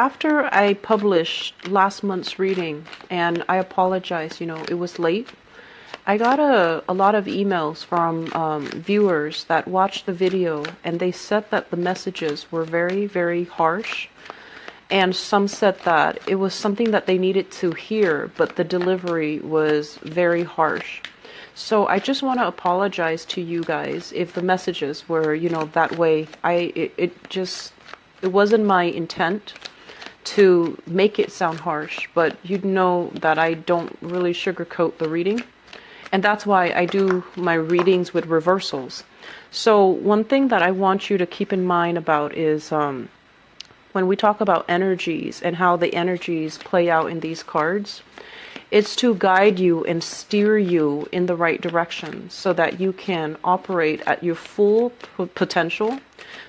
After I published last month's reading, and I apologize, it was late, I got a lot of emails from viewers that watched the video, and they said that the messages were very, very harsh. And some said that it was something that they needed to hear, but the delivery was very harsh. So I just want to apologize to you guys if the messages were, that way. It wasn't my intent to make it sound harsh, but you know that I don't really sugarcoat the reading. And that's why I do my readings with reversals. So one thing that I want you to keep in mind about is when we talk about energies and how the energies play out in these cards, it's to guide you and steer you in the right direction so that you can operate at your full potential,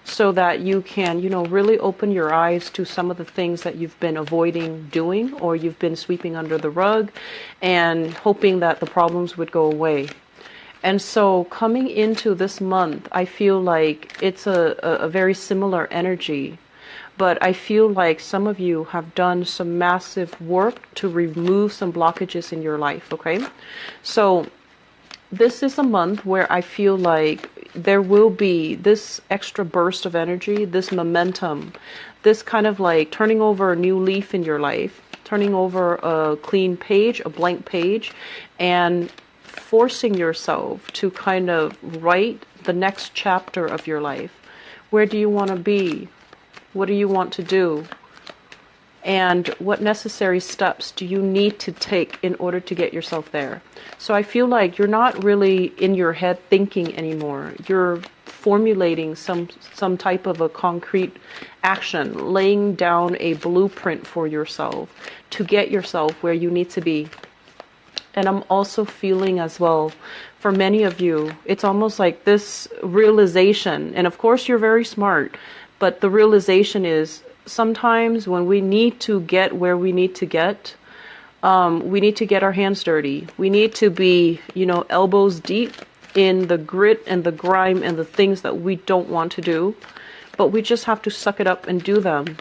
so that you can, really open your eyes to some of the things that you've been avoiding doing, or you've been sweeping under the rug and hoping that the problems would go away. And so coming into this month, I feel like it's a very similar energy. But I feel like some of you have done some massive work to remove some blockages in your life, okay? So this is a month where I feel like there will be this extra burst of energy, this momentum, this kind of like turning over a new leaf in your life, turning over a clean page, a blank page, and forcing yourself to kind of write the next chapter of your life. Where do you want to be? What do you want to do? And what necessary steps do you need to take in order to get yourself there? So I feel like you're not really in your head thinking anymore. You're formulating some type of a concrete action, laying down a blueprint for yourself to get yourself where you need to be. And I'm also feeling as well, for many of you, it's almost like this realization, and of course you're very smart, but the realization is sometimes when we need to get where we need to get our hands dirty. We need to be, elbows deep in the grit and the grime and the things that we don't want to do. But we just have to suck it up and do them,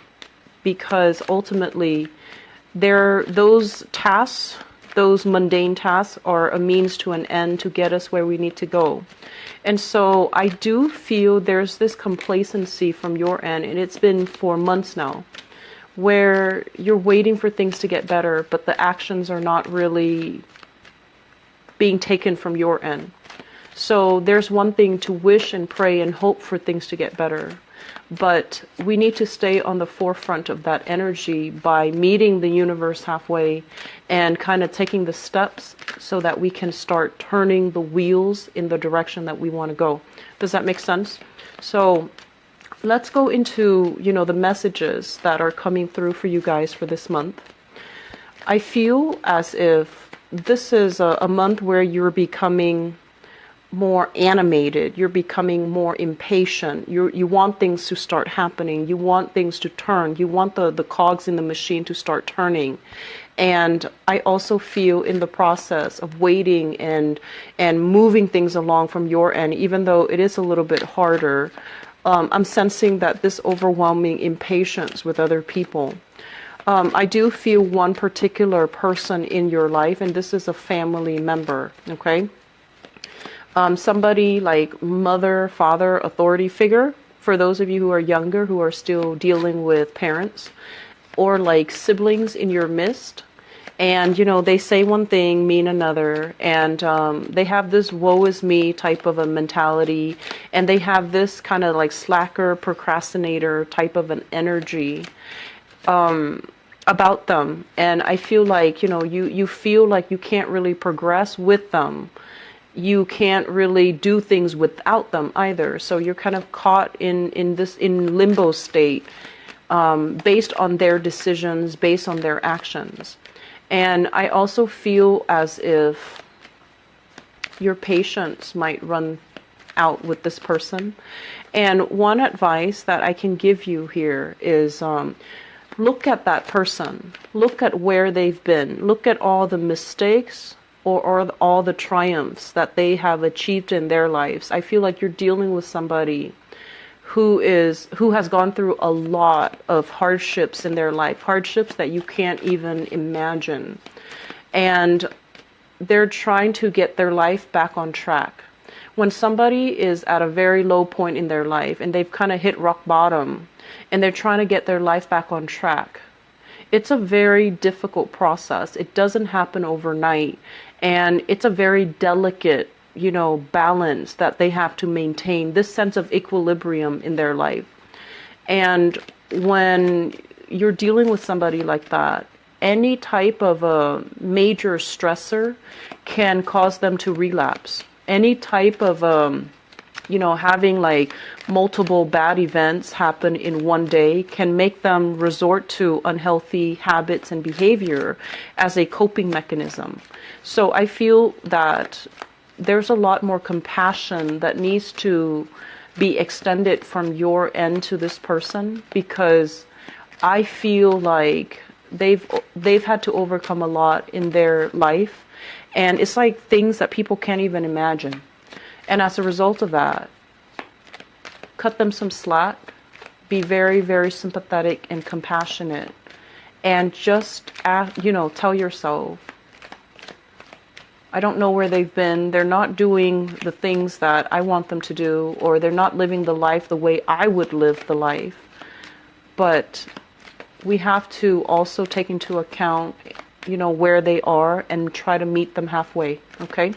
because ultimately those tasks, those mundane tasks, are a means to an end to get us where we need to go. And so I do feel there's this complacency from your end, and it's been for months now, where you're waiting for things to get better, but the actions are not really being taken from your end. So there's one thing to wish and pray and hope for things to get better, but we need to stay on the forefront of that energy by meeting the universe halfway and kind of taking the steps so that we can start turning the wheels in the direction that we want to go. Does that make sense? So let's go into, the messages that are coming through for you guys for this month. I feel as if this is a month where you're becoming more animated, you're becoming more impatient, you want things to start happening, you want things to turn, you want the cogs in the machine to start turning. And I also feel in the process of waiting and moving things along from your end, even though it is a little bit harder, I'm sensing that this overwhelming impatience with other people. I do feel one particular person in your life, and this is a family member, okay? Somebody like mother, father, authority figure, for those of you who are younger, who are still dealing with parents, or like siblings in your midst. And, they say one thing, mean another, and they have this woe is me type of a mentality, and they have this kind of like slacker, procrastinator type of an energy about them. And I feel like, you feel like you can't really progress with them. You can't really do things without them either. So you're kind of caught in limbo state, based on their decisions, based on their actions. And I also feel as if your patience might run out with this person. And one advice that I can give you here is look at that person. Look at where they've been. Look at all the mistakes or all the triumphs that they have achieved in their lives. I feel like you're dealing with somebody who has gone through a lot of hardships in their life, hardships that you can't even imagine. And they're trying to get their life back on track. When somebody is at a very low point in their life and they've kind of hit rock bottom and they're trying to get their life back on track, it's a very difficult process. It doesn't happen overnight. And it's a very delicate, balance that they have to maintain, this sense of equilibrium in their life. And when you're dealing with somebody like that, any type of a major stressor can cause them to relapse. Any type of, having like multiple bad events happen in one day can make them resort to unhealthy habits and behavior as a coping mechanism. So I feel that there's a lot more compassion that needs to be extended from your end to this person, because I feel like they've had to overcome a lot in their life, and it's like things that people can't even imagine. And as a result of that, cut them some slack, be very, very sympathetic and compassionate, and just tell yourself, I don't know where they've been. They're not doing the things that I want them to do, or they're not living the life the way I would live the life. But we have to also take into account, where they are and try to meet them halfway, okay?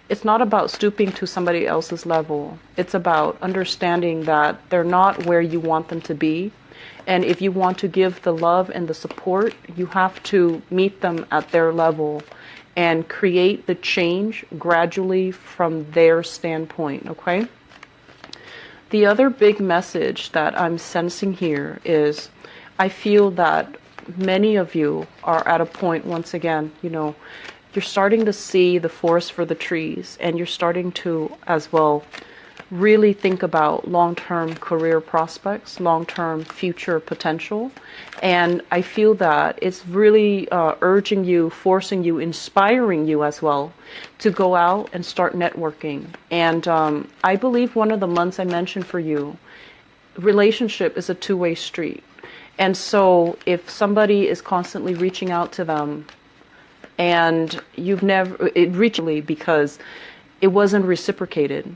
It's not about stooping to somebody else's level. It's about understanding that they're not where you want them to be. And if you want to give the love and the support, you have to meet them at their level and create the change gradually from their standpoint, okay? The other big message that I'm sensing here is I feel that many of you are at a point, once again, you're starting to see the forest for the trees, and you're starting to, as well, really think about long-term career prospects, long-term future potential. And I feel that it's really urging you, forcing you, inspiring you as well to go out and start networking. And I believe one of the months I mentioned for you, relationship is a two-way street. And so if somebody is constantly reaching out to them and you've never, it reached because it wasn't reciprocated.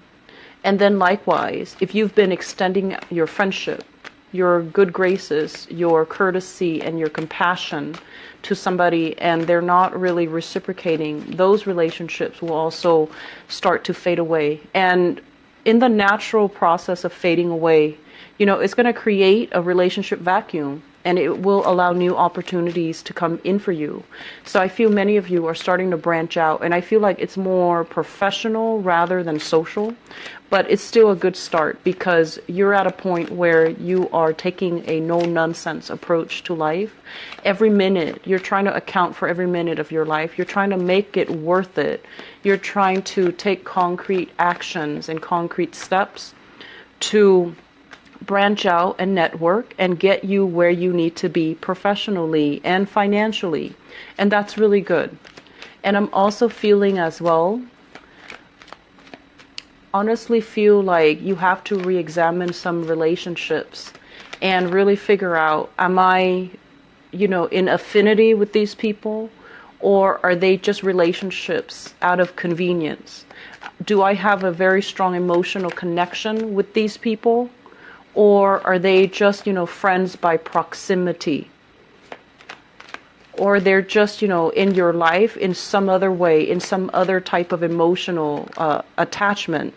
And then likewise, if you've been extending your friendship, your good graces, your courtesy, and your compassion to somebody, and they're not really reciprocating, those relationships will also start to fade away. And in the natural process of fading away, it's going to create a relationship vacuum, and it will allow new opportunities to come in for you. So I feel many of you are starting to branch out, and I feel like it's more professional rather than social, but it's still a good start because you're at a point where you are taking a no-nonsense approach to life. Every minute, you're trying to account for every minute of your life. You're trying to make it worth it. You're trying to take concrete actions and concrete steps to branch out and network and get you where you need to be professionally and financially. And that's really good. And I'm also feeling as well, honestly feel like you have to re-examine some relationships and really figure out, am I, in affinity with these people, or are they just relationships out of convenience? Do I have a very strong emotional connection with these people? Or are they just, friends by proximity? Or they're just, in your life in some other way, in some other type of emotional attachment.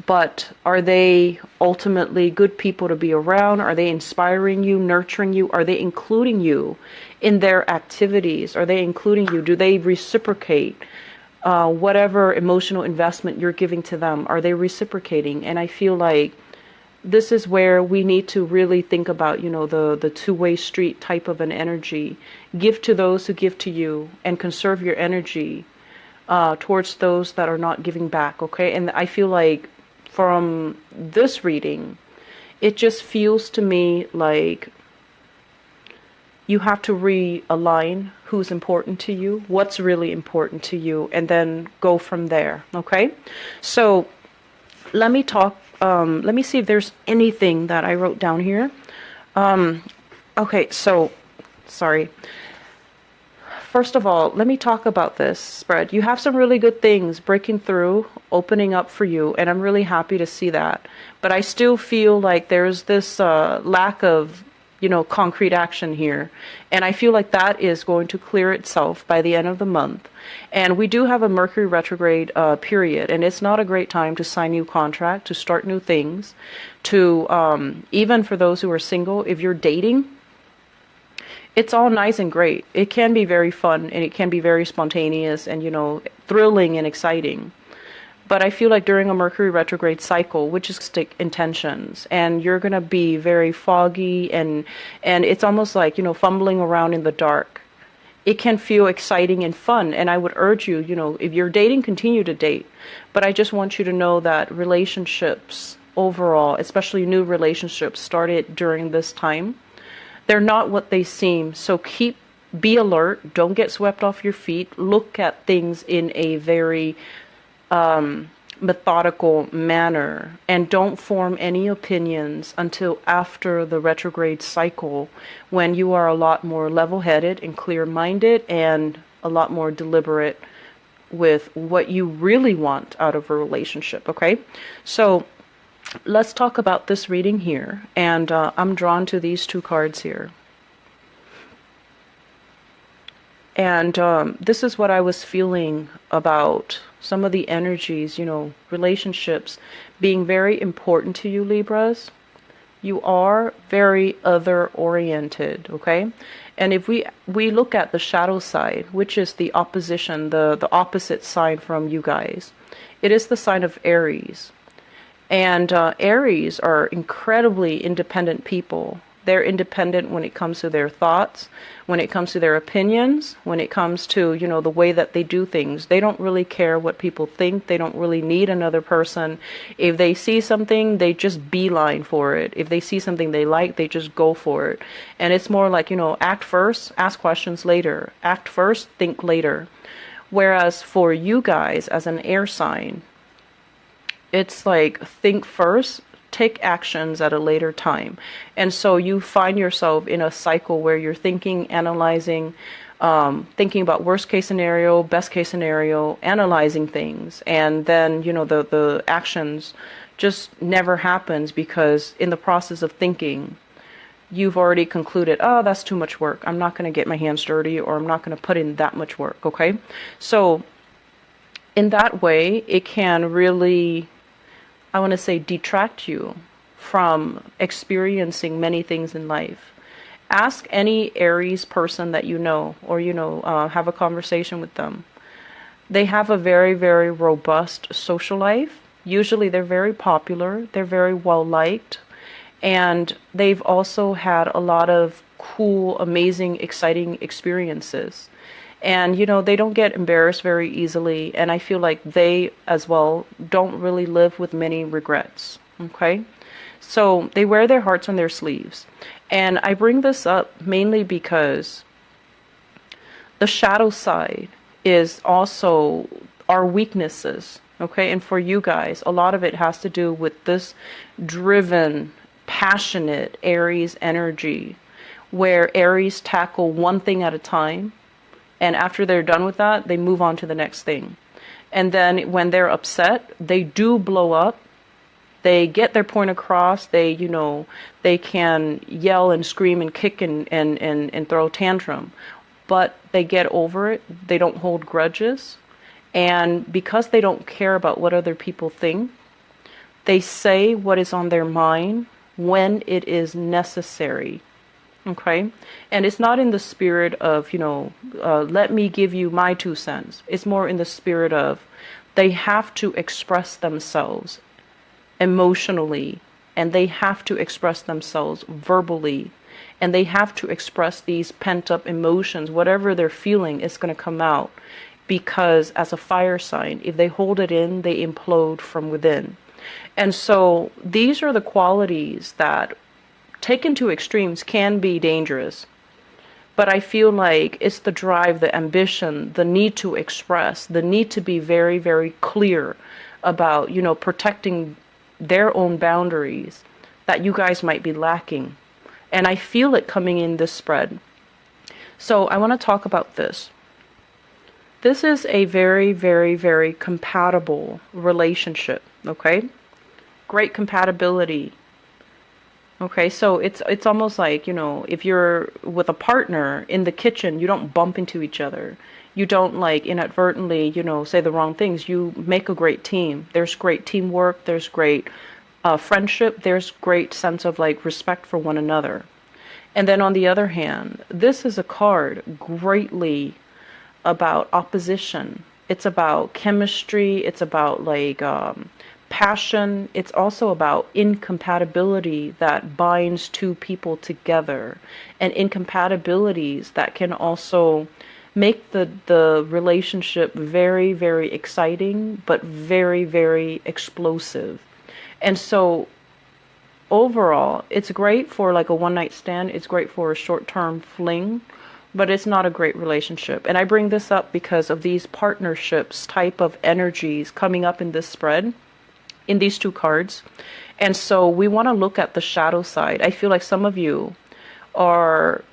But are they ultimately good people to be around? Are they inspiring you, nurturing you? Are they including you in their activities? Are they including you? Do they reciprocate whatever emotional investment you're giving to them? Are they reciprocating? And I feel like this is where we need to really think about, the two-way street type of an energy. Give to those who give to you, and conserve your energy towards those that are not giving back, okay? And I feel like from this reading, it just feels to me like you have to realign who's important to you, what's really important to you, and then go from there, okay? So let me talk let me see if there's anything that I wrote down here. Okay, so, sorry. First of all, let me talk about this spread. You have some really good things breaking through, opening up for you, and I'm really happy to see that. But I still feel like there's this lack of, concrete action here. And I feel like that is going to clear itself by the end of the month. And we do have a Mercury retrograde period, and it's not a great time to sign new contract, to start new things, to even for those who are single, if you're dating, it's all nice and great. It can be very fun and it can be very spontaneous and, thrilling and exciting. But I feel like during a Mercury retrograde cycle, which is stick intentions, and you're going to be very foggy and it's almost like, fumbling around in the dark. It can feel exciting and fun. And I would urge you, if you're dating, continue to date. But I just want you to know that relationships overall, especially new relationships started during this time, they're not what they seem. So be alert. Don't get swept off your feet. Look at things in a very methodical manner. And don't form any opinions until after the retrograde cycle, when you are a lot more level-headed and clear-minded and a lot more deliberate with what you really want out of a relationship, okay? So let's talk about this reading here, and I'm drawn to these two cards here. And this is what I was feeling about some of the energies, relationships being very important to you, Libras. You are very other-oriented, okay? And if we look at the shadow side, which is the opposition, the opposite side from you guys, it is the sign of Aries. And Aries are incredibly independent people. They're independent when it comes to their thoughts, when it comes to their opinions, when it comes to, the way that they do things. They don't really care what people think. They don't really need another person. If they see something, they just beeline for it. If they see something they like, they just go for it. And it's more like, act first, ask questions later. Act first, think later. Whereas for you guys as an air sign, it's like think first, take actions at a later time. And so you find yourself in a cycle where you're thinking, analyzing, thinking about worst case scenario, best case scenario, analyzing things. And then, the actions just never happens because in the process of thinking, you've already concluded, oh, that's too much work. I'm not going to get my hands dirty, or I'm not going to put in that much work, okay? So in that way, it can really, I want to say, detract you from experiencing many things in life. Ask any Aries person that you know, or have a conversation with them. They have a very, very robust social life. Usually they're very popular, they're very well liked, and they've also had a lot of cool, amazing, exciting experiences. And, they don't get embarrassed very easily. And I feel like they, as well, don't really live with many regrets. Okay? So they wear their hearts on their sleeves. And I bring this up mainly because the shadow side is also our weaknesses. Okay? And for you guys, a lot of it has to do with this driven, passionate Aries energy, where Aries tackle one thing at a time. And after they're done with that, they move on to the next thing. And then when they're upset, they do blow up. They get their point across. They, they can yell and scream and kick and throw a tantrum. But they get over it. They don't hold grudges. And because they don't care about what other people think, they say what is on their mind when it is necessary. Okay, and it's not in the spirit of, let me give you my 2 cents. It's more in the spirit of they have to express themselves emotionally, and they have to express themselves verbally, and they have to express these pent-up emotions. Whatever they're feeling is going to come out, because as a fire sign, if they hold it in, they implode from within. And so these are the qualities that, taken to extremes, can be dangerous. But I feel like it's the drive, the ambition, the need to express, the need to be very, very clear about, protecting their own boundaries that you guys might be lacking. And I feel it coming in this spread. So I want to talk about this. This is a very, very, very compatible relationship, okay? Great compatibility. Okay, so it's almost like, you know, if you're with a partner in the kitchen, you don't bump into each other. You don't like inadvertently, you know, say the wrong things. You make a great team. There's great teamwork. There's great friendship. There's great sense of like respect for one another. And then on the other hand, this is a card greatly about opposition. It's about chemistry. It's about like passion. It's also about incompatibility that binds two people together, and incompatibilities that can also make the relationship very, very exciting, but very, very explosive. And so overall, it's great for like a one night stand. It's great for a short term fling, but it's not a great relationship. And I bring this up because of these partnerships type of energies coming up in this spread, in these two cards. And so we want to look at the shadow side. I feel like some of you are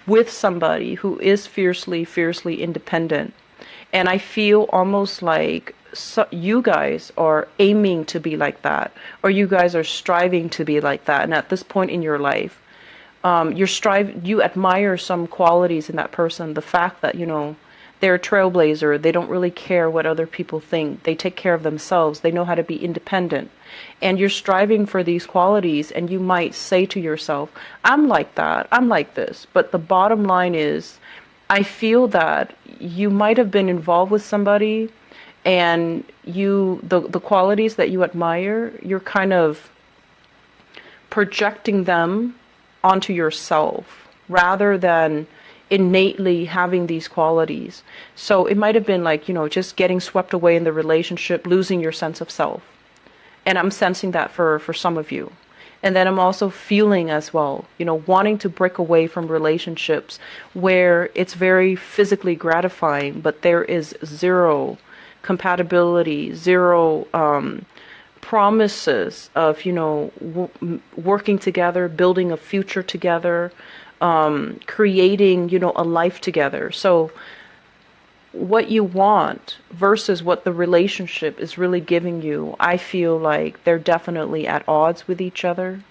with somebody who is fiercely, fiercely independent. And I feel almost like you guys are aiming to be like that, or you guys are striving to be like that. And at this point in your life, you admire some qualities in that person. The fact that, you know, they're a trailblazer. They don't really care what other people think. They take care of themselves. They know how to be independent. And you're striving for these qualities, and you might say to yourself, I'm like that. I'm like this. But the bottom line is, I feel that you might have been involved with somebody, and the qualities that you admire, you're kind of projecting them onto yourself rather than innately having these qualities. So it might have been like, you know, just getting swept away in the relationship, losing your sense of self. And I'm sensing that for some of you. And then I'm also feeling as well, you know, wanting to break away from relationships where it's very physically gratifying, but there is zero compatibility, zero promises of, you know, working together, building a future together, creating, you know, a life together. So what you want versus what the relationship is really giving you, I feel like they're definitely at odds with each other.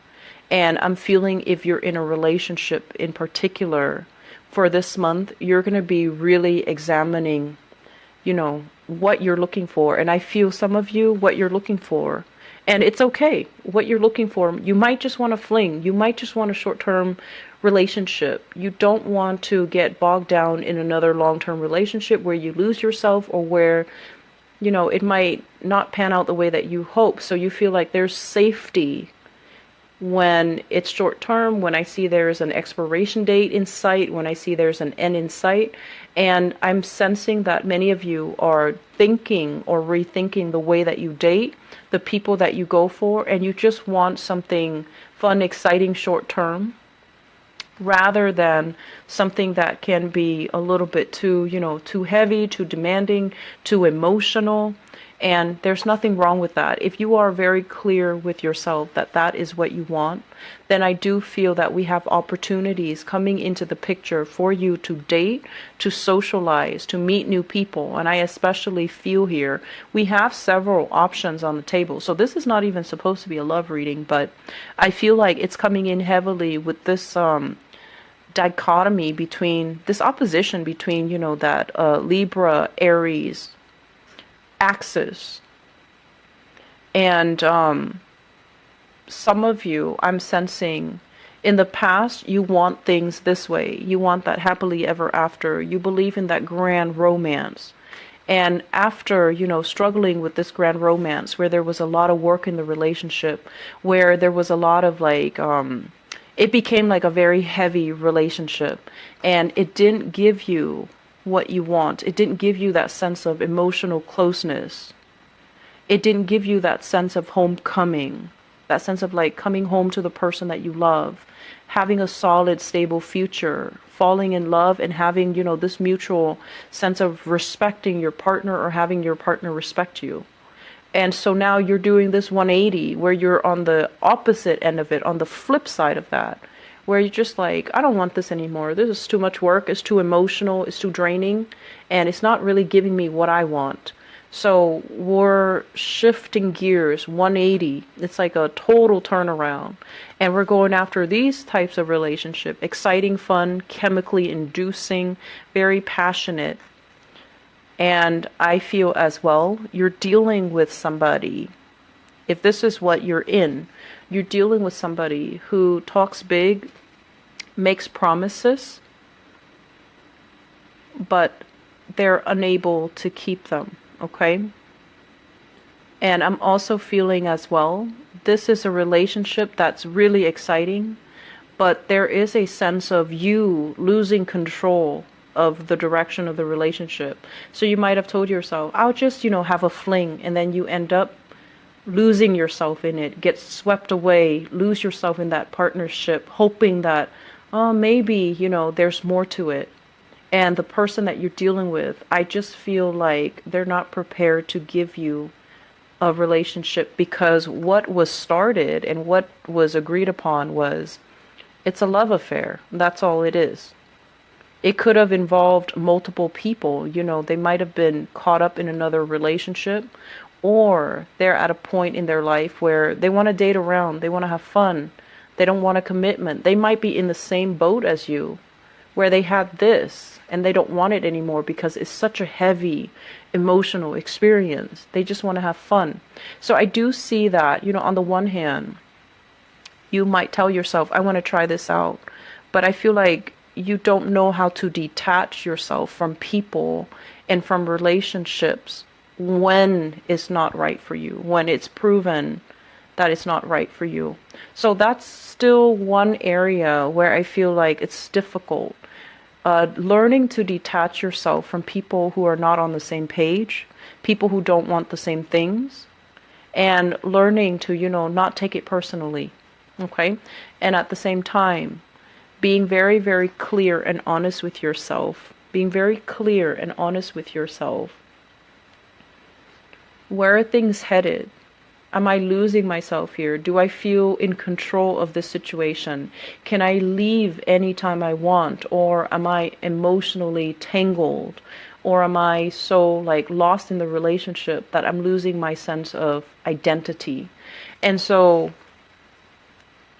And I'm feeling if you're in a relationship in particular for this month, you're going to be really examining, you know, what you're looking for. And I feel some of you, what you're looking for, and it's okay, what you're looking for. You might just want a fling. You might just want a short-term relationship. You don't want to get bogged down in another long-term relationship where you lose yourself, or where, you know, it might not pan out the way that you hope. So you feel like there's safety when it's short term, when I see there's an expiration date in sight, when I see there's an end in sight. And I'm sensing that many of you are thinking or rethinking the way that you date, the people that you go for, and you just want something fun, exciting, short term, rather than something that can be a little bit too, you know, too heavy, too demanding, too emotional. And there's nothing wrong with that. If you are very clear with yourself that that is what you want, then I do feel that we have opportunities coming into the picture for you to date, to socialize, to meet new people. And I especially feel here we have several options on the table. So this is not even supposed to be a love reading, but I feel like it's coming in heavily with this dichotomy between, this opposition between, you know, that Libra, Aries axis. And some of you, I'm sensing, in the past, you want things this way. You want that happily ever after. You believe in that grand romance. And after, you know, struggling with this grand romance, where there was a lot of work in the relationship, where there was a lot of like, it became like a very heavy relationship, and it didn't give you what you want. It didn't give you that sense of emotional closeness. It didn't give you that sense of homecoming, that sense of like coming home to the person that you love, having a solid, stable future, falling in love, and having, you know, this mutual sense of respecting your partner, or having your partner respect you. And so now you're doing this 180 where you're on the opposite end of it, on the flip side of that, where you're just like, I don't want this anymore. This is too much work. It's too emotional. It's too draining. And it's not really giving me what I want. So we're shifting gears 180. It's like a total turnaround. And we're going after these types of relationship. Exciting, fun, chemically inducing, very passionate. And I feel as well, you're dealing with somebody, if this is what you're in, you're dealing with somebody who talks big, makes promises, but they're unable to keep them, okay? And I'm also feeling as well, this is a relationship that's really exciting, but there is a sense of you losing control of the direction of the relationship. So you might have told yourself, I'll just, have a fling, and then you end up losing yourself in it, get swept away, lose yourself in that partnership, hoping that, oh, maybe, there's more to it. And the person that you're dealing with, I just feel like they're not prepared to give you a relationship, because what was started and what was agreed upon was, it's a love affair. That's all it is. It could have involved multiple people. They might have been caught up in another relationship, or they're at a point in their life where they want to date around, they want to have fun, they don't want a commitment. They might be in the same boat as you, where they had this and they don't want it anymore because it's such a heavy emotional experience. They just want to have fun. So I do see that, on the one hand, you might tell yourself, I want to try this out, but I feel like you don't know how to detach yourself from people and from relationships when it's not right for you, when it's proven that it's not right for you. So that's still one area where I feel like it's difficult. Learning to detach yourself from people who are not on the same page, people who don't want the same things, and learning to, not take it personally, okay? And at the same time, being very, very clear and honest with yourself. Being very clear and honest with yourself. Where are things headed? Am I losing myself here? Do I feel in control of this situation? Can I leave anytime I want? Or am I emotionally tangled? Or am I so lost in the relationship that I'm losing my sense of identity? And so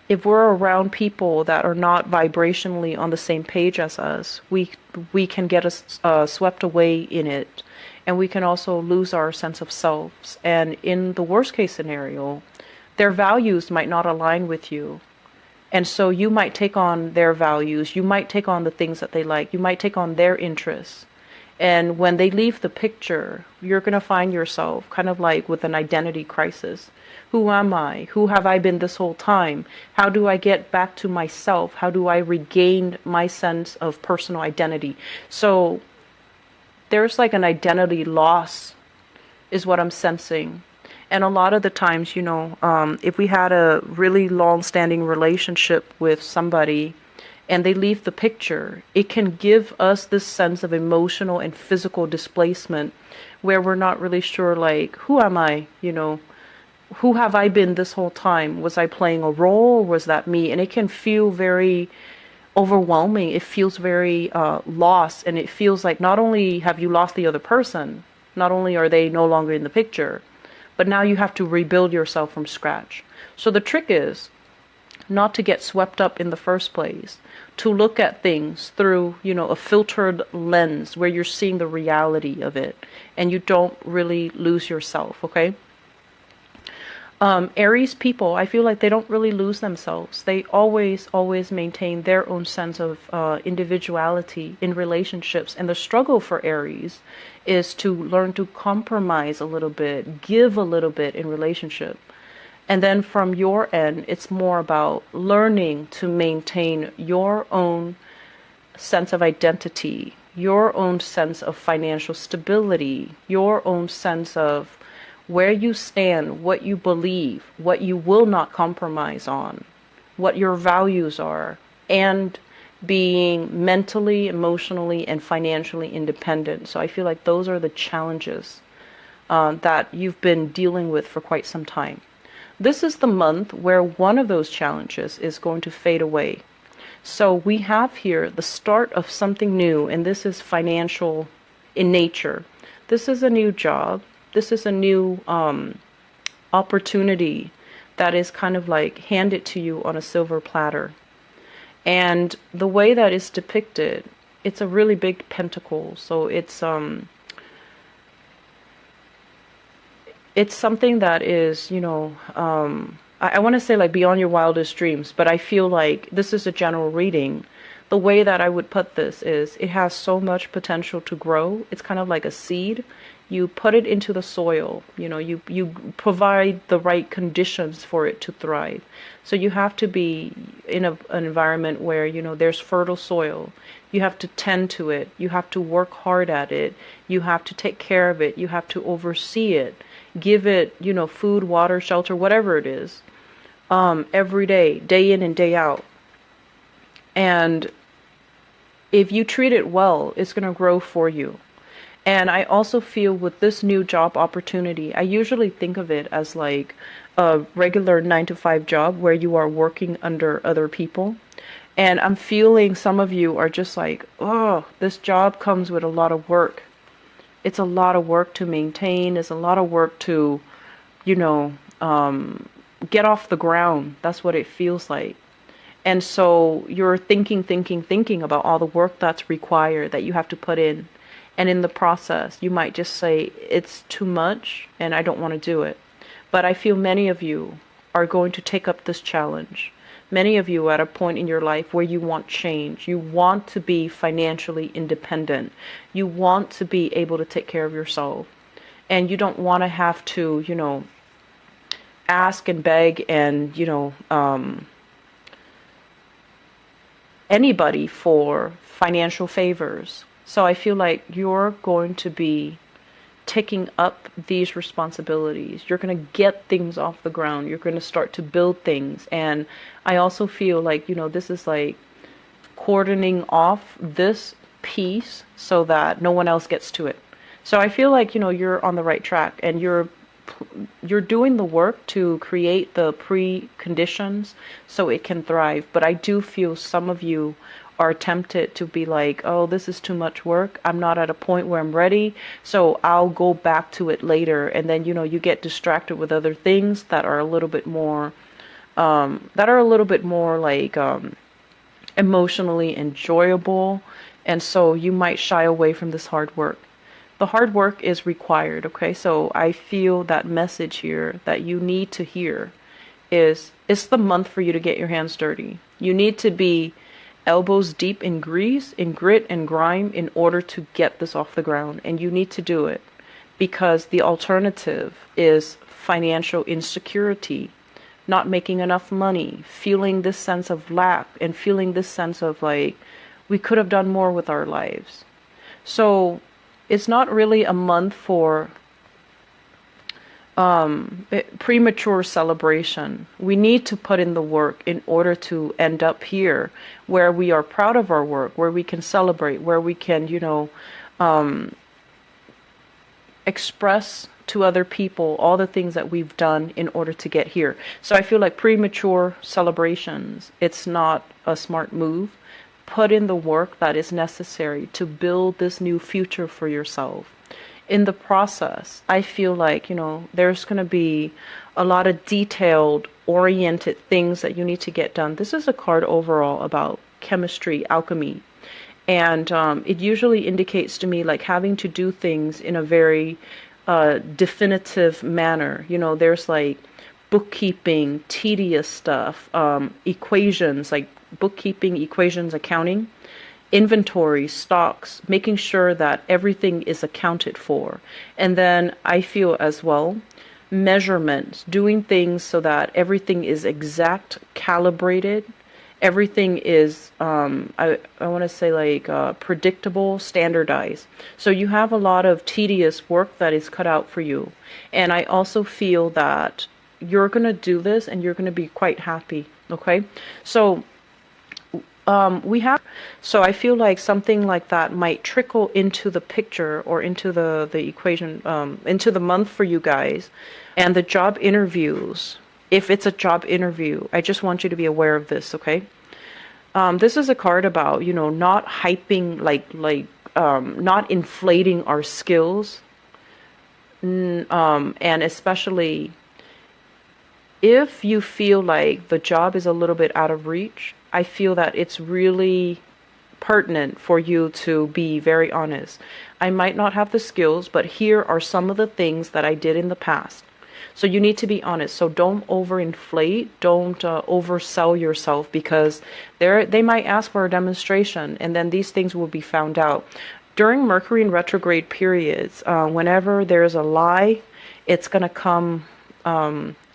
if we're around people that are not vibrationally on the same page as us, we can get us swept away in it, and we can also lose our sense of selves. And in the worst case scenario, their values might not align with you, and so you might take on their values, you might take on the things that they like, you might take on their interests. And when they leave the picture, you're going to find yourself kind of like with an identity crisis. Who am I? Who have I been this whole time? How do I get back to myself? How do I regain my sense of personal identity? So there's an identity loss is what I'm sensing. And a lot of the times, if we had a really long-standing relationship with somebody and they leave the picture, it can give us this sense of emotional and physical displacement where we're not really sure, who am I? Who have I been this whole time? Was I playing a role, or was that me? And it can feel very overwhelming. It feels very lost, and it feels like not only have you lost the other person, not only are they no longer in the picture, but now you have to rebuild yourself from scratch. So the trick is not to get swept up in the first place, to look at things through, a filtered lens where you're seeing the reality of it and you don't really lose yourself, okay? Aries people, I feel like they don't really lose themselves. They always maintain their own sense of individuality in relationships. And the struggle for Aries is to learn to compromise a little bit, give a little bit in relationship. And then from your end, it's more about learning to maintain your own sense of identity, your own sense of financial stability, your own sense of where you stand, what you believe, what you will not compromise on, what your values are, and being mentally, emotionally, and financially independent. So I feel like those are the challenges that you've been dealing with for quite some time. This is the month where one of those challenges is going to fade away. So we have here the start of something new, and this is financial in nature. This is a new job. This is a new opportunity that is kind of like handed to you on a silver platter. And the way that is depicted, it's a really big pentacle. So it's something that is, I want to say like beyond your wildest dreams, but I feel like this is a general reading. The way that I would put this is it has so much potential to grow. It's kind of like a seed. You put it into the soil, you provide the right conditions for it to thrive. So you have to be in an environment where, there's fertile soil. You have to tend to it. You have to work hard at it. You have to take care of it. You have to oversee it. Give it, food, water, shelter, whatever it is, every day, day in and day out. And if you treat it well, it's going to grow for you. And I also feel with this new job opportunity, I usually think of it as like a regular 9-to-5 job where you are working under other people. And I'm feeling some of you are just like, oh, this job comes with a lot of work. It's a lot of work to maintain. It's a lot of work to, get off the ground. That's what it feels like. And so you're thinking about all the work that's required that you have to put in. And in the process, you might just say, it's too much and I don't want to do it. But I feel many of you are going to take up this challenge. Many of you are at a point in your life where you want change. You want to be financially independent. You want to be able to take care of yourself. And you don't want to have to, ask and beg and, anybody for financial favors. So I feel like you're going to be taking up these responsibilities. You're going to get things off the ground. You're going to start to build things. And I also feel like, this is like cordoning off this piece so that no one else gets to it. So I feel like, you're on the right track and you're doing the work to create the preconditions so it can thrive. But I do feel some of you are tempted to be like, oh, this is too much work. I'm not at a point where I'm ready, so I'll go back to it later. And then, you get distracted with other things that are a little bit more, like emotionally enjoyable. And so you might shy away from this hard work. The hard work is required, okay? So I feel that message here that you need to hear is, it's the month for you to get your hands dirty. You need to be elbows deep in grease, in grit and grime in order to get this off the ground. And you need to do it because the alternative is financial insecurity, not making enough money, feeling this sense of lack and feeling this sense of like, we could have done more with our lives. So it's not really a month for premature celebration. We need to put in the work in order to end up here where we are proud of our work, where we can celebrate, where we can, express to other people all the things that we've done in order to get here. So I feel like premature celebrations, it's not a smart move. Put in the work that is necessary to build this new future for yourself. In the process, I feel like, there's going to be a lot of detailed, oriented things that you need to get done. This is a card overall about chemistry, alchemy. And it usually indicates to me like having to do things in a very definitive manner. There's like bookkeeping, tedious stuff, equations, like bookkeeping, equations, accounting. Inventory, stocks, making sure that everything is accounted for. And then I feel as well, measurements, doing things so that everything is exact, calibrated, everything is, I want to say like predictable, standardized. So you have a lot of tedious work that is cut out for you. And I also feel that you're going to do this and you're going to be quite happy. Okay. So We have, so I feel like something like that might trickle into the picture or into the equation, into the month for you guys. And the job interviews, if it's a job interview, I just want you to be aware of this, okay? This is a card about, not hyping, not inflating our skills. And especially if you feel like the job is a little bit out of reach, I feel that it's really pertinent for you to be very honest. I might not have the skills, but here are some of the things that I did in the past. So you need to be honest. So don't overinflate, don't oversell yourself, because they might ask for a demonstration, and then these things will be found out. During Mercury in retrograde periods, whenever there's a lie, it's going to come,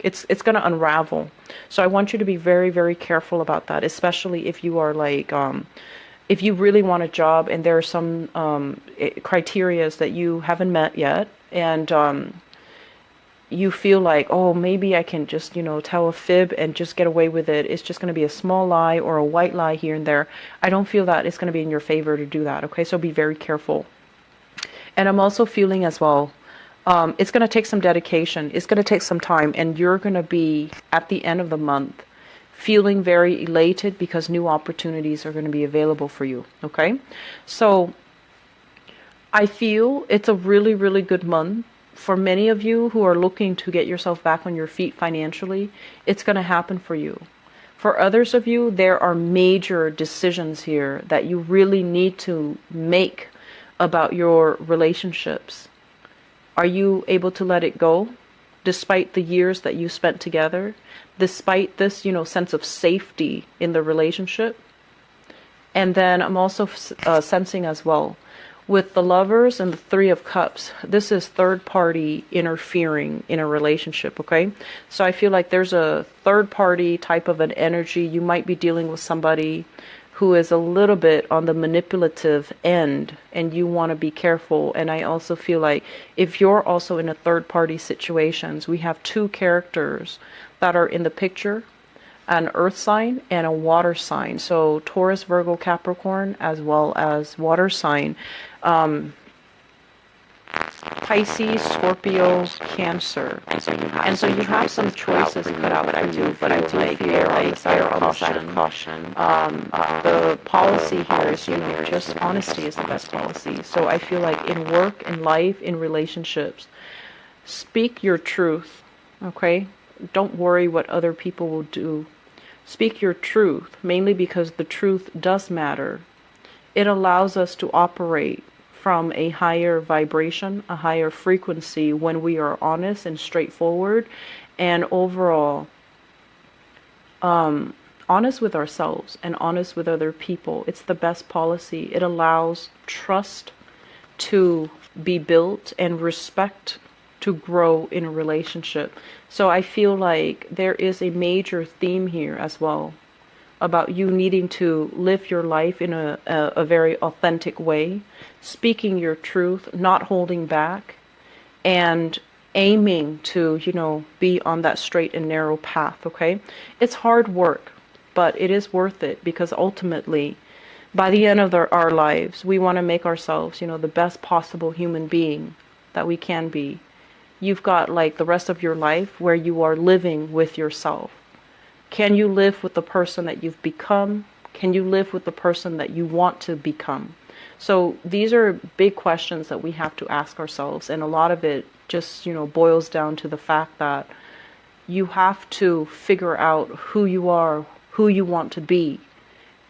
it's going to unravel. So I want you to be very, very careful about that, especially if you are like, if you really want a job and there are some criterias that you haven't met yet, and you feel like, oh, maybe I can just, tell a fib and just get away with it. It's just going to be a small lie or a white lie here and there. I don't feel that it's going to be in your favor to do that, okay? So be very careful. And I'm also feeling as well, it's going to take some dedication. It's going to take some time, and you're going to be, at the end of the month, feeling very elated because new opportunities are going to be available for you, okay? So I feel it's a really, really good month. For many of you who are looking to get yourself back on your feet financially, it's going to happen for you. For others of you, there are major decisions here that you really need to make about your relationships. Are you able to let it go despite the years that you spent together, despite this, sense of safety in the relationship? And then I'm also sensing as well, with the Lovers and the Three of Cups, this is third party interfering in a relationship, okay? So I feel like there's a third party type of an energy. You might be dealing with somebody who is a little bit on the manipulative end, and you want to be careful. And I also feel like if you're also in a third party situations, we have two characters that are in the picture, an earth sign and a water sign. So Taurus, Virgo, Capricorn, as well as water sign. Pisces, Scorpio, Cancer. And so you have some choices cut out for you, but I do feel like they're on the side of caution. The policy here is, just honesty is the best policy. So I feel like in work, in life, in relationships, speak your truth, okay? Don't worry what other people will do. Speak your truth, mainly because the truth does matter. It allows us to operate from a higher vibration, a higher frequency when we are honest and straightforward, and overall honest with ourselves and honest with other people. It's the best policy. It allows trust to be built and respect to grow in a relationship. So I feel like there is a major theme here as well about you needing to live your life in a very authentic way, speaking your truth, not holding back, and aiming to, be on that straight and narrow path, okay? It's hard work, but it is worth it, because ultimately, by the end of our lives, we want to make ourselves, the best possible human being that we can be. You've got like the rest of your life where you are living with yourself. Can you live with the person that you've become? Can you live with the person that you want to become? So these are big questions that we have to ask ourselves. And a lot of it just, boils down to the fact that you have to figure out who you are, who you want to be,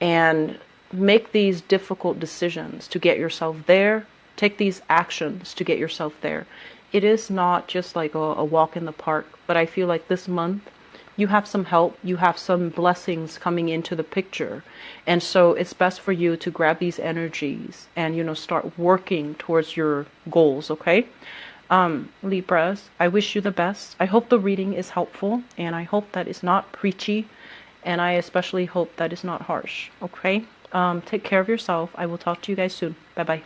and make these difficult decisions to get yourself there. Take these actions to get yourself there. It is not just like a walk in the park, but I feel like this month, you have some help, you have some blessings coming into the picture. And so it's best for you to grab these energies and, start working towards your goals, okay? Libras, I wish you the best. I hope the reading is helpful, and I hope that it's not preachy, and I especially hope that it's not harsh, okay? Take care of yourself. I will talk to you guys soon. Bye-bye.